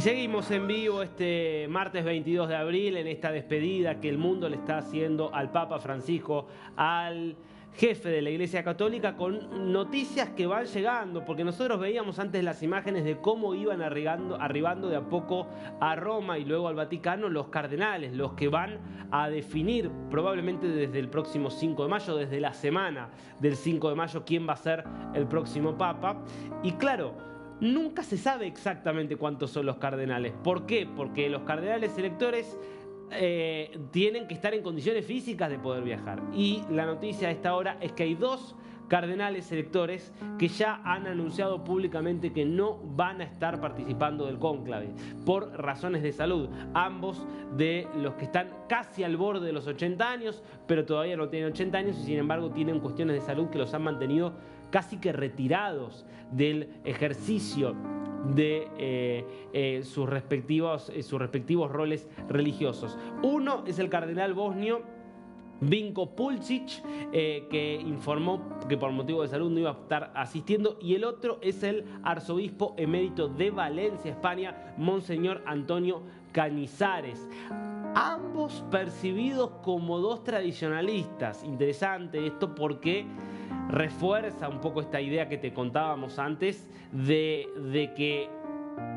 Seguimos en vivo este martes 22 de abril en esta despedida que el mundo le está haciendo al Papa Francisco, al jefe de la Iglesia Católica, con noticias que van llegando, porque nosotros veíamos antes las imágenes de cómo iban arribando de a poco a Roma y luego al Vaticano los cardenales, los que van a definir probablemente desde el próximo 5 de mayo, desde la semana del 5 de mayo, quién va a ser el próximo Papa. Y claro, nunca se sabe exactamente cuántos son los cardenales. ¿Por qué? Porque los cardenales electores tienen que estar en condiciones físicas de poder viajar. Y la noticia a esta hora es que hay dos cardenales electores que ya han anunciado públicamente que no van a estar participando del cónclave por razones de salud. Ambos de los que están casi al borde de los 80 años, pero todavía no tienen 80 años y sin embargo tienen cuestiones de salud que los han mantenido casi que retirados del ejercicio de sus respectivos roles religiosos. Uno es el cardenal bosnio Vinko Pulsic, que informó que por motivo de salud no iba a estar asistiendo, y el otro es el arzobispo emérito de Valencia, España, Monseñor Antonio Cañizares. Ambos percibidos como dos tradicionalistas. Interesante esto porque refuerza un poco esta idea que te contábamos antes de que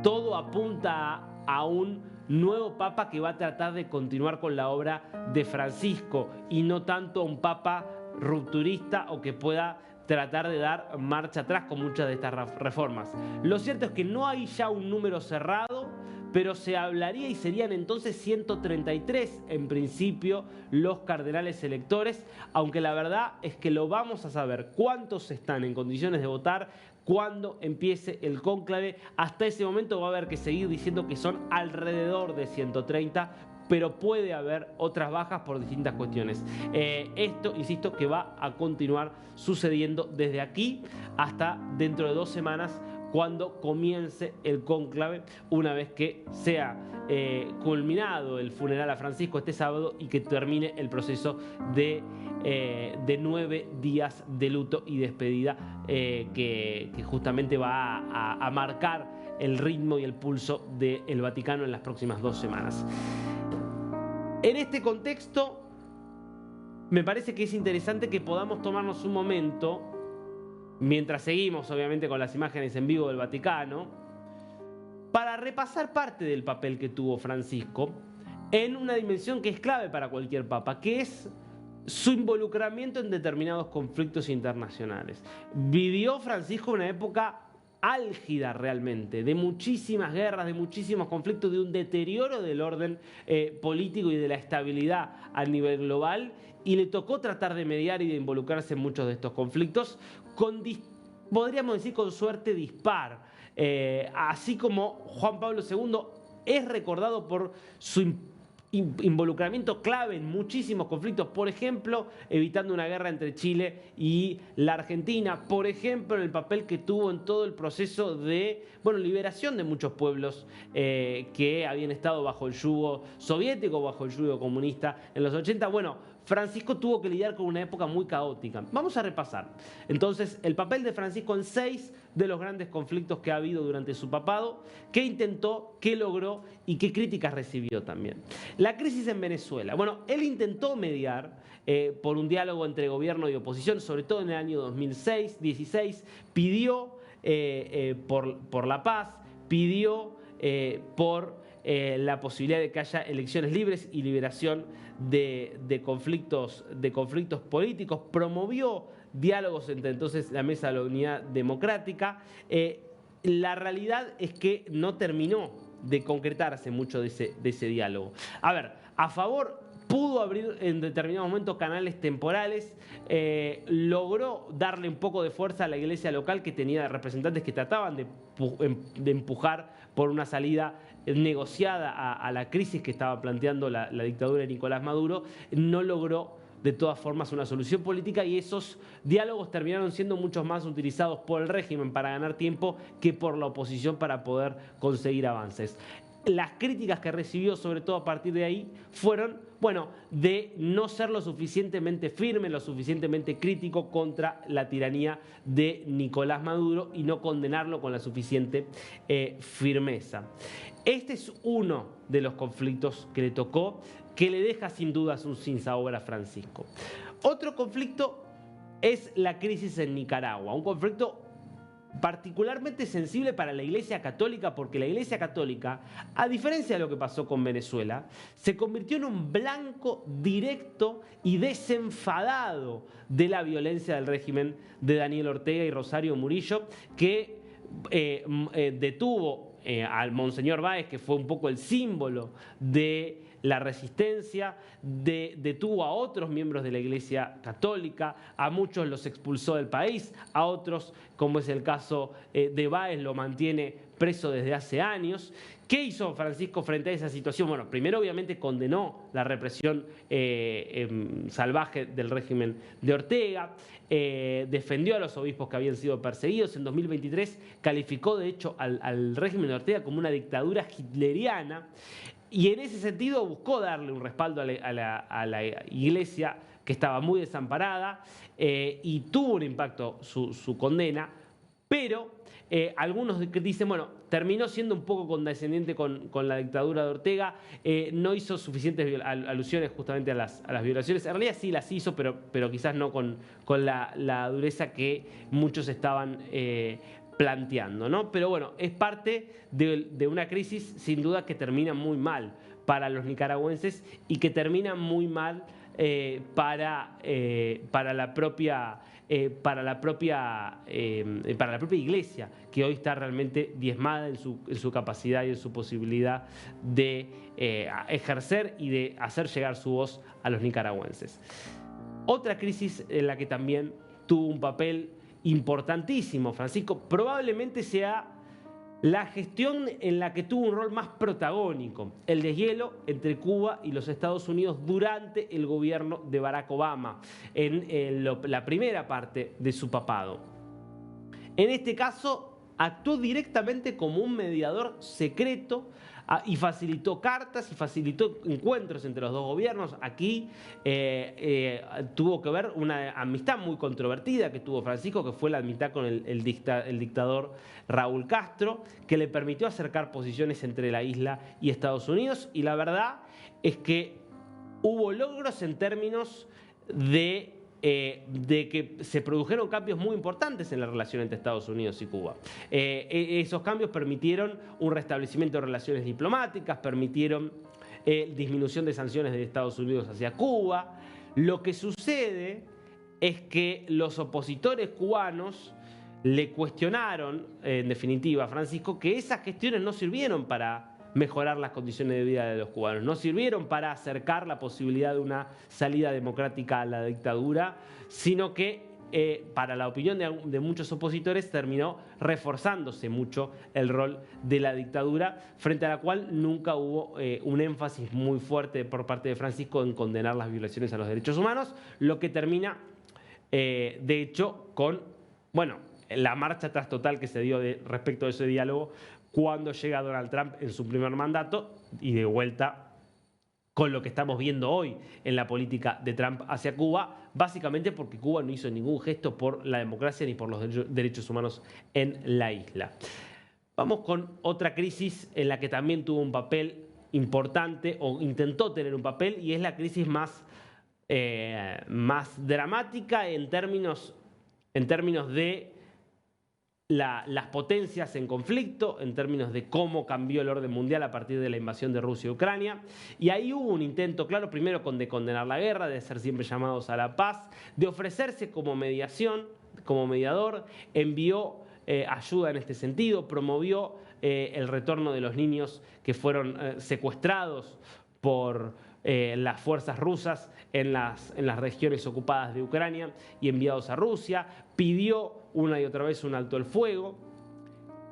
todo apunta a un nuevo papa que va a tratar de continuar con la obra de Francisco y no tanto un papa rupturista o que pueda tratar de dar marcha atrás con muchas de estas reformas. Lo cierto es que no hay ya un número cerrado, pero se hablaría y serían entonces 133 en principio los cardenales electores, aunque la verdad es que lo vamos a saber cuántos están en condiciones de votar cuando empiece el cónclave. Hasta ese momento va a haber que seguir diciendo que son alrededor de 130, pero puede haber otras bajas por distintas cuestiones. Esto, insisto, que va a continuar sucediendo desde aquí hasta dentro de 2 semanas, cuando comience el cónclave, una vez que sea culminado el funeral a Francisco este sábado y que termine el proceso de 9 días de luto y despedida que justamente va a marcar el ritmo y el pulso del Vaticano en las próximas 2 semanas. En este contexto, me parece que es interesante que podamos tomarnos un momento, mientras seguimos obviamente con las imágenes en vivo del Vaticano, para repasar parte del papel que tuvo Francisco en una dimensión que es clave para cualquier papa, que es su involucramiento en determinados conflictos internacionales. Vivió Francisco una época álgida realmente, de muchísimas guerras, de muchísimos conflictos, de un deterioro del orden político y de la estabilidad a nivel global, y le tocó tratar de mediar y de involucrarse en muchos de estos conflictos podríamos decir con suerte dispar, así como Juan Pablo II es recordado por su involucramiento clave en muchísimos conflictos, por ejemplo, evitando una guerra entre Chile y la Argentina, por ejemplo, en el papel que tuvo en todo el proceso de liberación de muchos pueblos que habían estado bajo el yugo soviético, bajo el yugo comunista en los 80. Francisco tuvo que lidiar con una época muy caótica. Vamos a repasar entonces el papel de Francisco en 6 de los grandes conflictos que ha habido durante su papado, qué intentó, qué logró y qué críticas recibió también. La crisis en Venezuela. Él intentó mediar por un diálogo entre gobierno y oposición, sobre todo en el año 2016, pidió por la paz, pidió por la posibilidad de que haya elecciones libres y liberación de conflictos políticos, promovió diálogos entre entonces la Mesa de la Unidad Democrática. La realidad es que no terminó de concretarse mucho de ese diálogo. A favor, pudo abrir en determinados momentos canales temporales, logró darle un poco de fuerza a la iglesia local, que tenía representantes que trataban de empujar por una salida negociada a la crisis que estaba planteando la dictadura de Nicolás Maduro. No logró de todas formas una solución política, y esos diálogos terminaron siendo mucho más utilizados por el régimen para ganar tiempo que por la oposición para poder conseguir avances. Las críticas que recibió, sobre todo a partir de ahí, fueron, de no ser lo suficientemente firme, lo suficientemente crítico contra la tiranía de Nicolás Maduro y no condenarlo con la suficiente firmeza. Este es uno de los conflictos que le tocó, que le deja sin dudas un sinsabor a Francisco. Otro conflicto es la crisis en Nicaragua, un conflicto particularmente sensible para la Iglesia Católica, porque la Iglesia Católica, a diferencia de lo que pasó con Venezuela, se convirtió en un blanco directo y desenfadado de la violencia del régimen de Daniel Ortega y Rosario Murillo, que detuvo al Monseñor Báez, que fue un poco el símbolo de la resistencia, detuvo a otros miembros de la Iglesia Católica, a muchos los expulsó del país, a otros, como es el caso de Báez, lo mantiene preso desde hace años. ¿Qué hizo Francisco frente a esa situación? Bueno, primero obviamente condenó la represión salvaje del régimen de Ortega, defendió a los obispos que habían sido perseguidos. En 2023 calificó de hecho al régimen de Ortega como una dictadura hitleriana, y en ese sentido buscó darle un respaldo a la Iglesia, que estaba muy desamparada, y tuvo un impacto su condena, pero algunos dicen, bueno, terminó siendo un poco condescendiente con la dictadura de Ortega, no hizo suficientes alusiones justamente a las violaciones. En realidad sí las hizo, pero quizás no con la dureza que muchos estaban planteando, ¿no? Pero bueno, es parte de una crisis sin duda que termina muy mal para los nicaragüenses y que termina muy mal para la propia Iglesia, que hoy está realmente diezmada en su capacidad y en su posibilidad de ejercer y de hacer llegar su voz a los nicaragüenses. Otra crisis en la que también tuvo un papel importantísimo Francisco, probablemente sea la gestión en la que tuvo un rol más protagónico, el deshielo entre Cuba y los Estados Unidos durante el gobierno de Barack Obama, en la primera parte de su papado. En este caso, actuó directamente como un mediador secreto y facilitó cartas y facilitó encuentros entre los dos gobiernos. Aquí tuvo que ver una amistad muy controvertida que tuvo Francisco, que fue la amistad con el dictador Raúl Castro, que le permitió acercar posiciones entre la isla y Estados Unidos, y la verdad es que hubo logros en términos de que se produjeron cambios muy importantes en la relación entre Estados Unidos y Cuba. Esos cambios permitieron un restablecimiento de relaciones diplomáticas, permitieron disminución de sanciones de Estados Unidos hacia Cuba. Lo que sucede es que los opositores cubanos le cuestionaron, en definitiva, a Francisco, que esas gestiones no sirvieron para mejorar las condiciones de vida de los cubanos, no sirvieron para acercar la posibilidad de una salida democrática a la dictadura, sino que para la opinión de muchos opositores terminó reforzándose mucho el rol de la dictadura, frente a la cual nunca hubo un énfasis muy fuerte por parte de Francisco en condenar las violaciones a los derechos humanos, lo que termina, de hecho, con, bueno, la marcha atrás total que se dio respecto a ese diálogo cuando llega Donald Trump en su primer mandato, y de vuelta con lo que estamos viendo hoy en la política de Trump hacia Cuba, básicamente porque Cuba no hizo ningún gesto por la democracia ni por los derechos humanos en la isla. Vamos con otra crisis en la que también tuvo un papel importante, o intentó tener un papel, y es la crisis más dramática en términos de las potencias en conflicto, en términos de cómo cambió el orden mundial a partir de la invasión de Rusia y Ucrania. Y ahí hubo un intento claro, primero de condenar la guerra, de ser siempre llamados a la paz, de ofrecerse como mediación, como mediador, envió ayuda en este sentido, promovió el retorno de los niños que fueron secuestrados por las fuerzas rusas en las regiones ocupadas de Ucrania y enviados a Rusia, pidió una y otra vez un alto el fuego.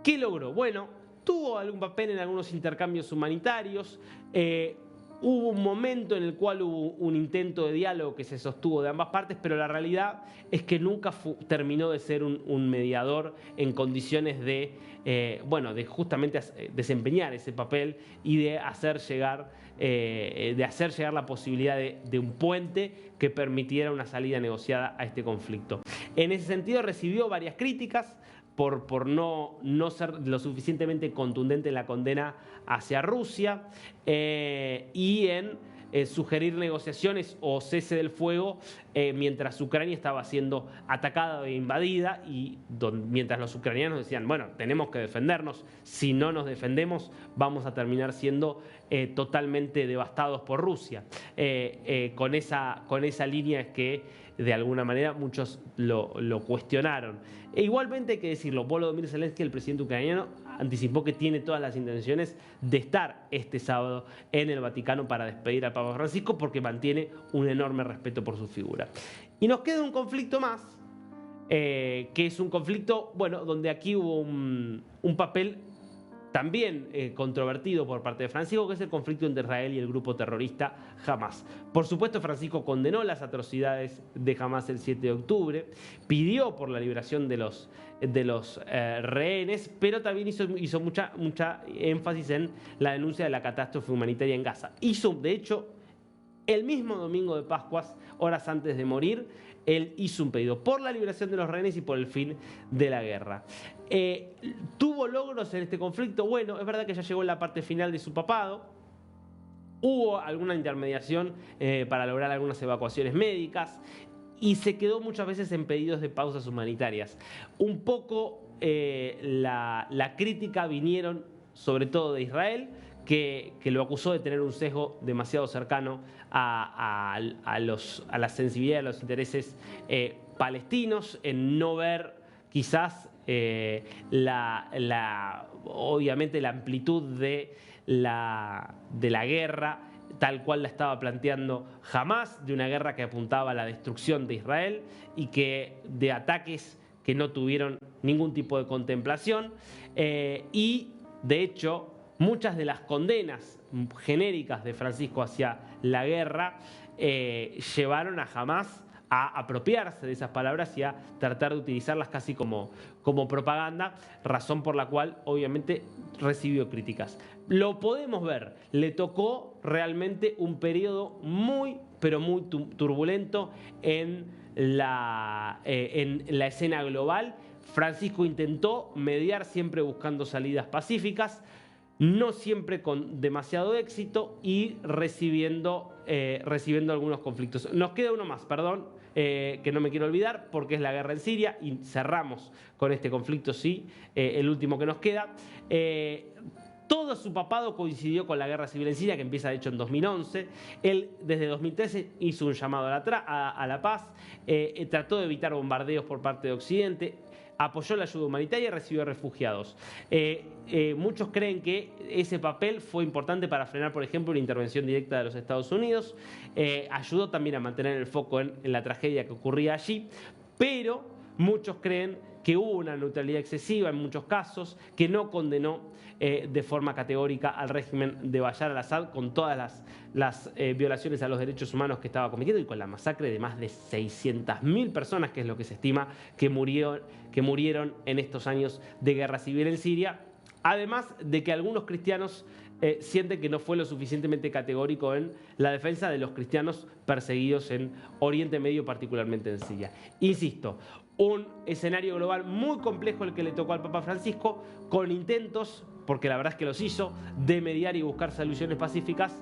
¿Qué logró? Bueno, tuvo algún papel en algunos intercambios humanitarios, hubo un momento en el cual hubo un intento de diálogo que se sostuvo de ambas partes, pero la realidad es que nunca terminó de ser un mediador en condiciones de justamente desempeñar ese papel y de hacer llegar la posibilidad de un puente que permitiera una salida negociada a este conflicto. En ese sentido recibió varias críticas por no ser lo suficientemente contundente en la condena hacia Rusia y en sugerir negociaciones o cese del fuego mientras Ucrania estaba siendo atacada e invadida y mientras los ucranianos decían, bueno, tenemos que defendernos, si no nos defendemos vamos a terminar siendo totalmente devastados por Rusia. Con esa línea es que de alguna manera muchos lo cuestionaron. E igualmente hay que decirlo, Volodymyr Zelensky, el presidente ucraniano, anticipó que tiene todas las intenciones de estar este sábado en el Vaticano para despedir al Papa Francisco porque mantiene un enorme respeto por su figura. Y nos queda un conflicto más, que es un conflicto, bueno, donde aquí hubo un papel también controvertido por parte de Francisco, que es el conflicto entre Israel y el grupo terrorista Hamas. Por supuesto, Francisco condenó las atrocidades de Hamas el 7 de octubre, pidió por la liberación de los rehenes, pero también hizo mucha énfasis en la denuncia de la catástrofe humanitaria en Gaza. Hizo, de hecho, el mismo domingo de Pascuas, horas antes de morir, él hizo un pedido por la liberación de los rehenes y por el fin de la guerra. ¿Tuvo logros en este conflicto? Bueno, es verdad que ya llegó en la parte final de su papado. Hubo alguna intermediación para lograr algunas evacuaciones médicas y se quedó muchas veces en pedidos de pausas humanitarias. Un poco la crítica vinieron sobre todo de Israel, que lo acusó de tener un sesgo demasiado cercano a la sensibilidad de los intereses palestinos, en no ver quizás obviamente la amplitud de la guerra tal cual la estaba planteando Hamás, de una guerra que apuntaba a la destrucción de Israel y de ataques que no tuvieron ningún tipo de contemplación y de hecho muchas de las condenas genéricas de Francisco hacia la guerra llevaron a Hamás a apropiarse de esas palabras y a tratar de utilizarlas casi como propaganda, razón por la cual obviamente recibió críticas. Lo podemos ver, le tocó realmente un periodo muy, pero muy turbulento en la escena global. Francisco intentó mediar siempre buscando salidas pacíficas, no siempre con demasiado éxito y recibiendo algunos conflictos. Nos queda uno más, perdón, que no me quiero olvidar, porque es la guerra en Siria, y cerramos con este conflicto, sí, el último que nos queda. Todo su papado coincidió con la guerra civil en Siria, que empieza de hecho en 2011. Él desde 2013 hizo un llamado a la paz, trató de evitar bombardeos por parte de Occidente, apoyó la ayuda humanitaria y recibió refugiados. Muchos creen que ese papel fue importante para frenar, por ejemplo, una intervención directa de los Estados Unidos. Ayudó también a mantener el foco en la tragedia que ocurría allí, pero muchos creen que hubo una neutralidad excesiva en muchos casos, que no condenó de forma categórica al régimen de Bashar al-Assad con todas las violaciones a los derechos humanos que estaba cometiendo y con la masacre de más de 600.000 personas, que es lo que se estima que murieron en estos años de guerra civil en Siria. Además de que algunos cristianos sienten que no fue lo suficientemente categórico en la defensa de los cristianos perseguidos en Oriente Medio, particularmente en Siria. Insisto, un escenario global muy complejo el que le tocó al Papa Francisco, con intentos, porque la verdad es que los hizo, de mediar y buscar soluciones pacíficas.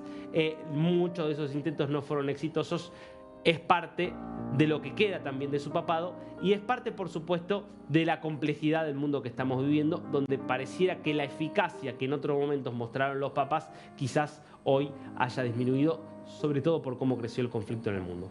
Muchos de esos intentos no fueron exitosos. Es parte de lo que queda también de su papado y es parte, por supuesto, de la complejidad del mundo que estamos viviendo, donde pareciera que la eficacia que en otros momentos mostraron los papas quizás hoy haya disminuido, sobre todo por cómo creció el conflicto en el mundo.